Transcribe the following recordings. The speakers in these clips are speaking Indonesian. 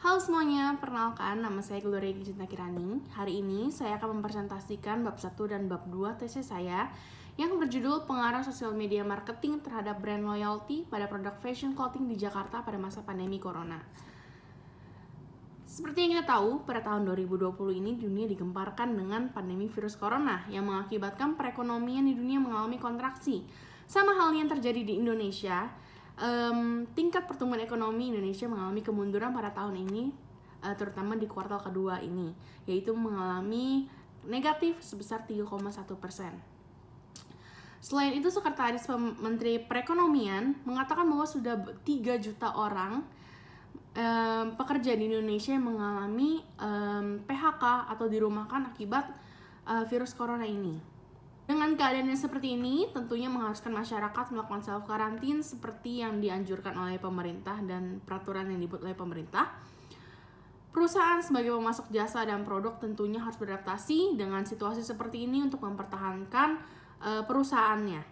Halo semuanya, perkenalkan nama saya Gloria Ginta Kirani. Hari ini saya akan mempresentasikan bab 1 dan bab 2 tesis saya yang berjudul Pengaruh Sosial Media Marketing terhadap Brand Loyalty pada produk fashion clothing di Jakarta pada masa pandemi Corona. Seperti yang kita tahu, pada tahun 2020 ini dunia digemparkan dengan pandemi virus corona yang mengakibatkan perekonomian di dunia mengalami kontraksi. Sama halnya yang terjadi di Indonesia, tingkat pertumbuhan ekonomi Indonesia mengalami kemunduran pada tahun ini, terutama di kuartal kedua ini, yaitu mengalami negatif sebesar 3,1%. Selain itu, Sekretaris Menteri Perekonomian mengatakan bahwa sudah 3 juta orang pekerja di Indonesia yang mengalami PHK atau dirumahkan akibat virus corona ini. Dengan keadaan yang seperti ini, tentunya mengharuskan masyarakat melakukan self karantin seperti yang dianjurkan oleh pemerintah dan peraturan yang dibuat oleh pemerintah. Perusahaan sebagai pemasok jasa dan produk tentunya harus beradaptasi dengan situasi seperti ini untuk mempertahankan perusahaannya.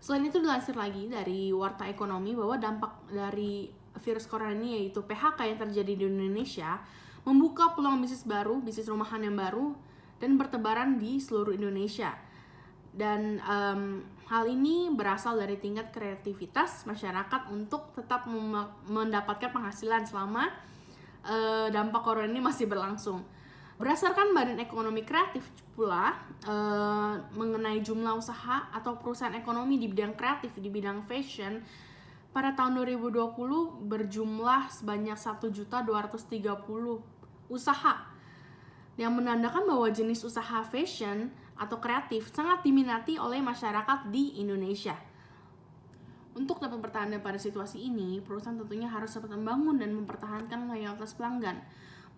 Selain itu, dilansir lagi dari Warta Ekonomi bahwa dampak dari virus corona ini, yaitu PHK yang terjadi di Indonesia, membuka peluang bisnis baru, bisnis rumahan yang baru, dan bertebaran di seluruh Indonesia. Dan hal ini berasal dari tingkat kreativitas masyarakat untuk tetap mendapatkan penghasilan selama dampak corona ini masih berlangsung. Berdasarkan Badan Ekonomi Kreatif pula, mengenai jumlah usaha atau perusahaan ekonomi di bidang kreatif, di bidang fashion, pada tahun 2020 berjumlah sebanyak 1.230 usaha, yang menandakan bahwa jenis usaha fashion atau kreatif sangat diminati oleh masyarakat di Indonesia. Untuk dapat bertahan pada situasi ini, perusahaan tentunya harus dapat membangun dan mempertahankan loyalitas pelanggan.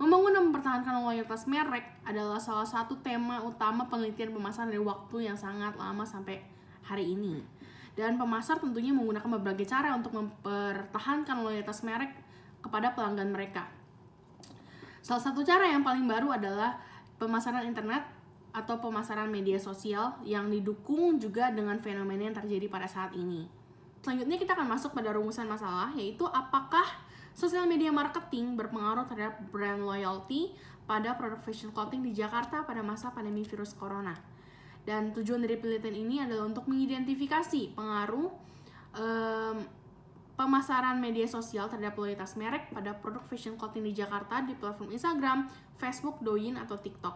Membangun dan mempertahankan loyalitas merek adalah salah satu tema utama penelitian pemasaran dari waktu yang sangat lama sampai hari ini. Dan pemasar tentunya menggunakan berbagai cara untuk mempertahankan loyalitas merek kepada pelanggan mereka. Salah satu cara yang paling baru adalah pemasaran internet atau pemasaran media sosial yang didukung juga dengan fenomena yang terjadi pada saat ini. Selanjutnya kita akan masuk pada rumusan masalah, yaitu apakah sosial media marketing berpengaruh terhadap brand loyalty pada produk fashion clothing di Jakarta pada masa pandemi virus corona. Dan tujuan dari penelitian ini adalah untuk mengidentifikasi pengaruh pemasaran media sosial terhadap loyalitas merek pada produk fashion clothing di Jakarta di platform Instagram, Facebook, Douyin, atau TikTok.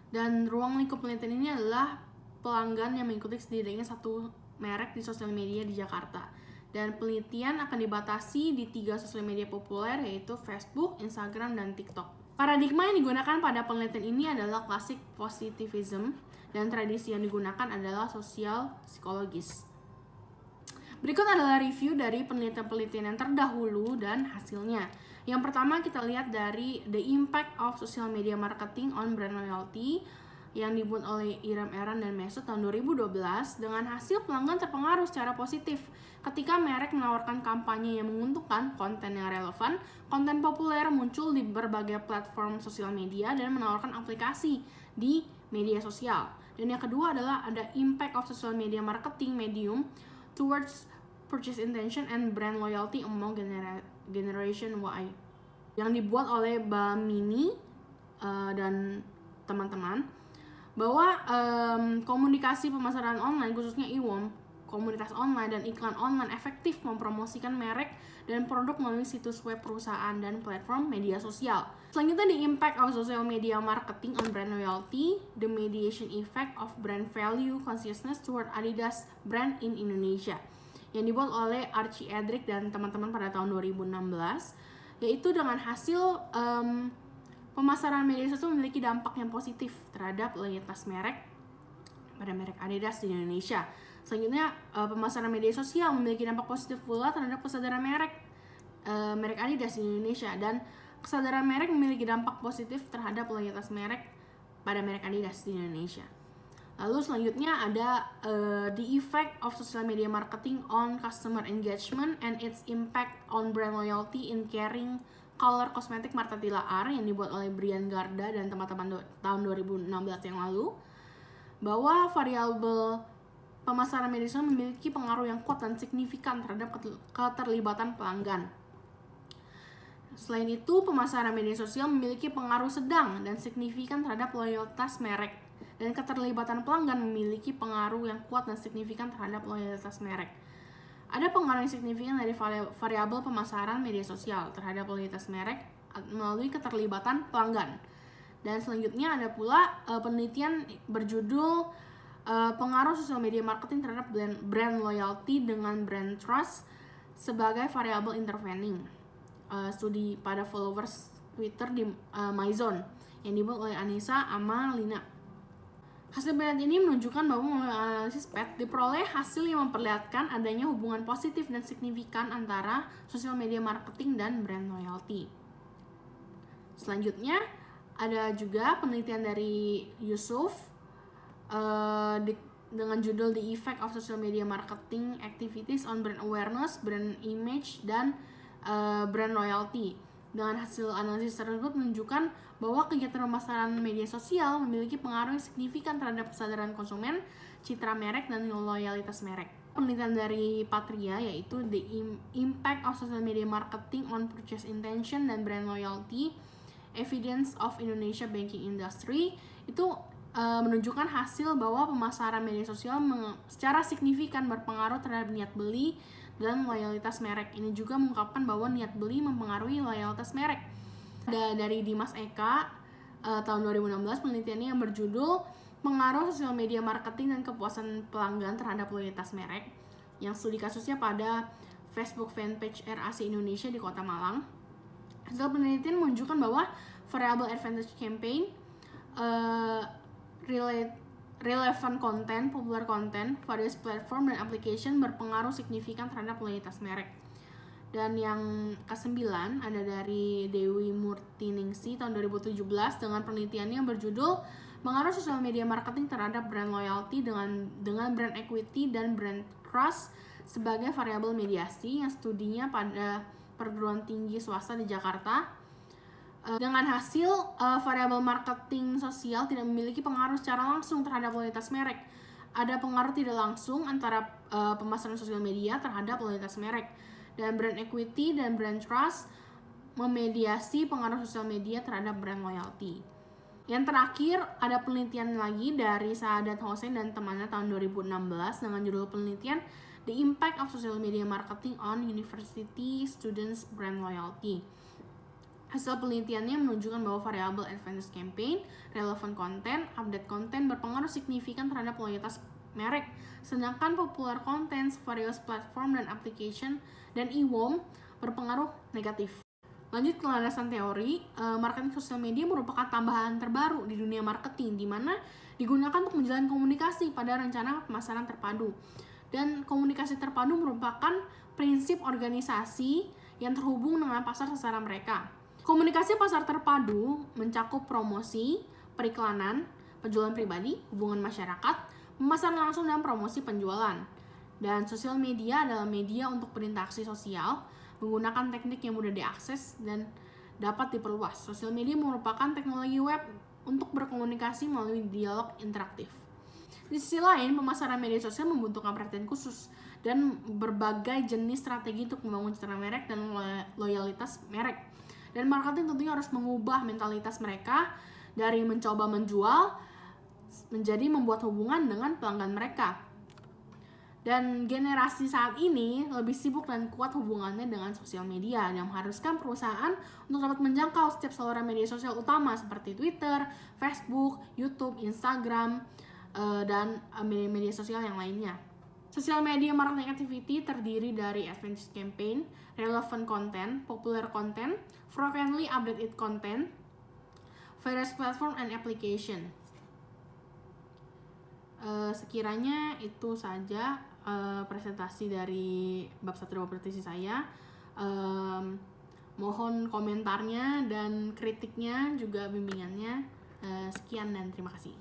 Dan ruang lingkup penelitian ini adalah pelanggan yang mengikuti setidaknya satu merek di sosial media di Jakarta. Dan penelitian akan dibatasi di 3 sosial media populer, yaitu Facebook, Instagram, dan TikTok. Paradigma yang digunakan pada penelitian ini adalah classic positivism, dan tradisi yang digunakan adalah sosial psikologis. Berikut adalah review dari penelitian-penelitian yang terdahulu dan hasilnya. Yang pertama kita lihat dari The Impact of Social Media Marketing on Brand Loyalty yang dibuat oleh Iram Eran dan Mesut tahun 2012, dengan hasil pelanggan terpengaruh secara positif ketika merek menawarkan kampanye yang menguntungkan, konten yang relevan, konten populer muncul di berbagai platform sosial media, dan menawarkan aplikasi di media sosial. Dan yang kedua adalah ada Impact of Social Media Marketing Medium towards purchase intention and brand loyalty among Generation Y, yang dibuat oleh Bamini dan teman-teman, bahwa komunikasi pemasaran online, khususnya e-com, komunitas online dan iklan online efektif mempromosikan merek dan produk melalui situs web perusahaan dan platform media sosial. Selanjutnya, the impact of social media marketing on brand loyalty, the mediation effect of brand value consciousness toward Adidas brand in Indonesia, yang dibuat oleh Archie Edrick dan teman-teman pada tahun 2016, yaitu dengan hasil pemasaran media sosial memiliki dampak yang positif terhadap loyalitas merek pada merek Adidas di Indonesia. Selanjutnya, pemasaran media sosial memiliki dampak positif pula terhadap kesadaran merek Adidas di Indonesia, dan kesadaran merek memiliki dampak positif terhadap loyalitas merek pada merek Adidas di Indonesia. Lalu selanjutnya ada the effect of social media marketing on customer engagement and its impact on brand loyalty in caring color kosmetik Marta Tilaar, yang dibuat oleh Brian Garda dan teman-teman tahun 2016 yang lalu, bahwa variabel pemasaran media sosial memiliki pengaruh yang kuat dan signifikan terhadap keterlibatan pelanggan. Selain itu, pemasaran media sosial memiliki pengaruh sedang dan signifikan terhadap loyalitas merek, dan keterlibatan pelanggan memiliki pengaruh yang kuat dan signifikan terhadap loyalitas merek. Ada pengaruh yang signifikan dari variabel pemasaran media sosial terhadap loyalitas merek melalui keterlibatan pelanggan. Dan selanjutnya ada pula penelitian berjudul pengaruh sosial media marketing terhadap brand loyalty dengan brand trust sebagai variabel intervening. Studi pada followers Twitter di MyZone yang dibuat oleh Anissa Amalina. Hasil penelitian ini menunjukkan bahwa melalui analisis PET diperoleh hasil yang memperlihatkan adanya hubungan positif dan signifikan antara sosial media marketing dan brand loyalty. Selanjutnya ada juga penelitian dari Yusuf dengan judul The Effect of Social Media Marketing Activities on Brand Awareness, Brand Image, dan brand loyalty. Dengan hasil analisis tersebut menunjukkan bahwa kegiatan pemasaran media sosial memiliki pengaruh yang signifikan terhadap kesadaran konsumen, citra merek, dan loyalitas merek. Penelitian dari Patria yaitu The Impact of Social Media Marketing on Purchase Intention dan Brand Loyalty, Evidence of Indonesia Banking Industry, itu menunjukkan hasil bahwa pemasaran media sosial secara signifikan berpengaruh terhadap niat beli dan loyalitas merek. Ini juga mengungkapkan bahwa niat beli mempengaruhi loyalitas merek. Dari Dimas Eka tahun 2016, penelitiannya yang berjudul pengaruh sosial media marketing dan kepuasan pelanggan terhadap loyalitas merek, yang studi kasusnya pada Facebook fanpage RAC Indonesia di Kota Malang. Hasil penelitian menunjukkan bahwa variable advantage campaign, relevant content, popular content, various platform dan application berpengaruh signifikan terhadap loyalitas merek. Dan yang ke-9 ada dari Dewi Murtiningsi tahun 2017 dengan penelitiannya yang berjudul pengaruh sosial media marketing terhadap brand loyalty dengan brand equity dan brand trust sebagai variabel mediasi, yang studinya pada perguruan tinggi swasta di Jakarta. Dengan hasil variabel marketing sosial tidak memiliki pengaruh secara langsung terhadap loyalitas merek. Ada pengaruh tidak langsung antara pemasaran sosial media terhadap loyalitas merek, dan brand equity dan brand trust memediasi pengaruh sosial media terhadap brand loyalty. Yang terakhir ada penelitian lagi dari Saadat Hossein dan temannya tahun 2016 dengan judul penelitian The Impact of Social Media Marketing on University Students Brand Loyalty. Hasil penelitiannya menunjukkan bahwa variabel advantage campaign, relevant content, update content berpengaruh signifikan terhadap loyalitas merek, sedangkan popular content, various platform dan application, dan e-worm berpengaruh negatif. Lanjut ke landasan teori, marketing sosial media merupakan tambahan terbaru di dunia marketing, di mana digunakan untuk menjalin komunikasi pada rencana pemasaran terpadu. Dan komunikasi terpadu merupakan prinsip organisasi yang terhubung dengan pasar sasaran mereka. Komunikasi pasar terpadu mencakup promosi, periklanan, penjualan pribadi, hubungan masyarakat, pemasaran langsung, dan promosi penjualan. Dan sosial media adalah media untuk berinteraksi sosial, menggunakan teknik yang mudah diakses dan dapat diperluas. Sosial media merupakan teknologi web untuk berkomunikasi melalui dialog interaktif. Di sisi lain, pemasaran media sosial membutuhkan perhatian khusus dan berbagai jenis strategi untuk membangun citra merek dan loyalitas merek. Dan marketing tentunya harus mengubah mentalitas mereka dari mencoba menjual menjadi membuat hubungan dengan pelanggan mereka. Dan generasi saat ini lebih sibuk dan kuat hubungannya dengan sosial media yang mengharuskan perusahaan untuk dapat menjangkau setiap saluran media sosial utama seperti Twitter, Facebook, YouTube, Instagram, dan media sosial yang lainnya. Social media marketing activity terdiri dari advantage campaign, relevant content, popular content, frequently updated content, various platform and application. Sekiranya itu saja presentasi dari bab 1 presentasi saya. Mohon komentarnya dan kritiknya juga bimbingannya. Sekian dan terima kasih.